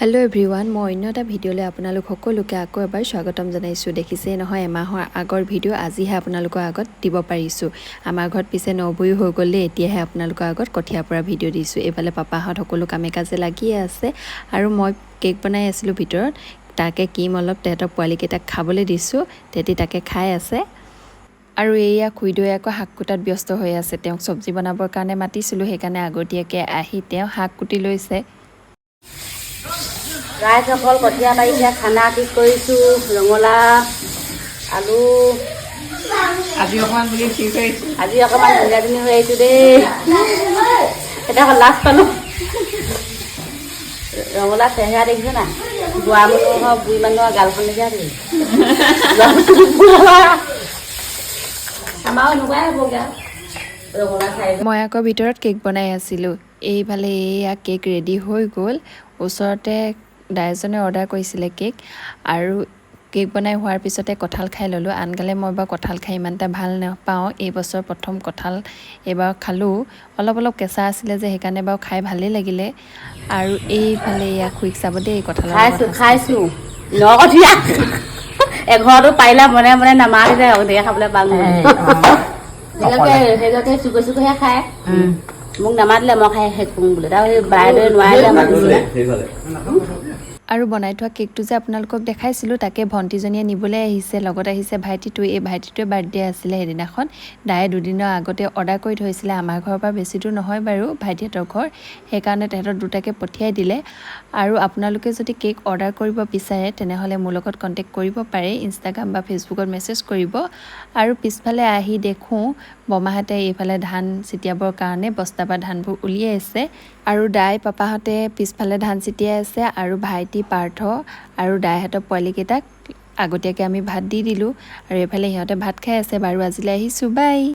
Hello' everyone, মই অন্য এটা ভিডিঅ'লৈ আপোনালোক সকলোকে আকৌ এবাৰ স্বাগতম জনাইছোঁ। দেখিছেই নহয়, এমাহৰ আগৰ ভিডিঅ' আজিহে আপোনালোকৰ আগত দিব পাৰিছোঁ। আমাৰ ঘৰত পিছে নবৌও হৈ গ'লে এতিয়াহে আপোনালোকৰ আগত কঠীয়া পৰা ভিডিঅ' দিছোঁ। এইফালে পাপাহঁত সকলো কামে কাজে লাগিয়ে আছে আৰু মই কেক বনাই আছিলোঁ ভিতৰত। তাকে ক্ৰীম অলপ তেহেঁতৰ পোৱালীকেইটাক খাবলৈ দিছোঁ, তেহেঁতি তাকে খাই আছে। আৰু এইয়া খুইদৈ আকৌ শাক কুটাত ব্যস্ত হৈ আছে। তেওঁক চব্জি বনাবৰ কাৰণে মাতিছিলোঁ, সেইকাৰণে আগতীয়াকৈ আহি তেওঁ শাক কুটি লৈছে। ৰাইজসকল কঠীয়া পাৰিছে, খানা ঠিক কৰিছোঁ, ৰঙালাও, আলু। আজি অকণমান ধুনীয়া হৈ আহিছোঁ দেই। এতিয়া আকৌ লাজ পালোঁ। ৰঙালাও চেহেৰা দেখিছে নাই? বুঢ়া মানুহৰ বুঢ়ী মানুহৰ গালখন লেখীয়া দেই। আমাৰো এনেকুৱাই হ'বগৈ ৰঙালাও খাই। মই আকৌ ভিতৰত কেক বনাই আছিলোঁ। এইফালে এইয়া কেক ৰেডি হৈ গ'ল। ওচৰতে দাইজনে অৰ্ডাৰ কৰিছিলে কেক, আৰু কেক বনাই হোৱাৰ পিছতে কঁঠাল খাই ল'লোঁ। আনকালে মই বাৰু কঁঠাল খাই ইমান এটা ভাল নাপাওঁ। এইবছৰ প্ৰথম কঁঠাল এইবাৰ খালোঁ। অলপ কেঁচা আছিলে যে, সেইকাৰণে বাৰু খাই ভালেই লাগিলে। আৰু এইফালে এয়া খুৰীক চাব দেই, কঁঠালৰ লগত খাইছোঁ নকঠীয়া এঘৰতো পাৰিলা মনে মনে নামাতিলে দেৰি খাবলৈ পাম। সেইগৰাকী চুকৈ খায়, মোক নামাতিলে মই খাই শেষ কৰোঁ বোলে। তাৰ বাইদেৱে নোৱাৰিলে মাতিছিলে। আৰু বনাই থোৱা কেকটো যে আপোনালোকক দেখাইছিলোঁ, তাকে ভণ্টিজনীয়ে নিবলৈ আহিছে। লগত আহিছে ভাইটিটো। এই ভাইটিটোৱে বাৰ্থডে আছিলে সেইদিনাখন। দায়ে দুদিনৰ আগতে অৰ্ডাৰ কৰি থৈছিলে। আমাৰ ঘৰৰ পৰা বেছি দূৰ নহয় বাৰু ভাইটিহঁতৰ ঘৰ, সেইকাৰণে তেহেঁতৰ দুটাকে পঠিয়াই দিলে। আৰু আপোনালোকে যদি কেক অৰ্ডাৰ কৰিব বিচাৰে তেনেহ'লে মোৰ লগত কণ্টেক্ট কৰিব পাৰে। ইনষ্টাগ্ৰাম বা ফেচবুকত মেছেজ কৰিব। আৰু পিছফালে আহি দেখোঁ বমাহঁতে এইফালে ধান ছিটিয়াবৰ কাৰণে বস্তাৰ পৰা ধানবোৰ উলিয়াই আছে, আৰু দাই পাপাহঁতে পিছফালে ধান ছিটিয়াই আছে। আৰু ভাইটি, পাৰ্থ আৰু দাইহঁতৰ পোৱালীকেইটাক আগতীয়াকৈ আমি ভাত দি দিলোঁ, আৰু এইফালে সিহঁতে ভাত খাই আছে। বাৰু আজিলৈ আহিছোঁ, বাই।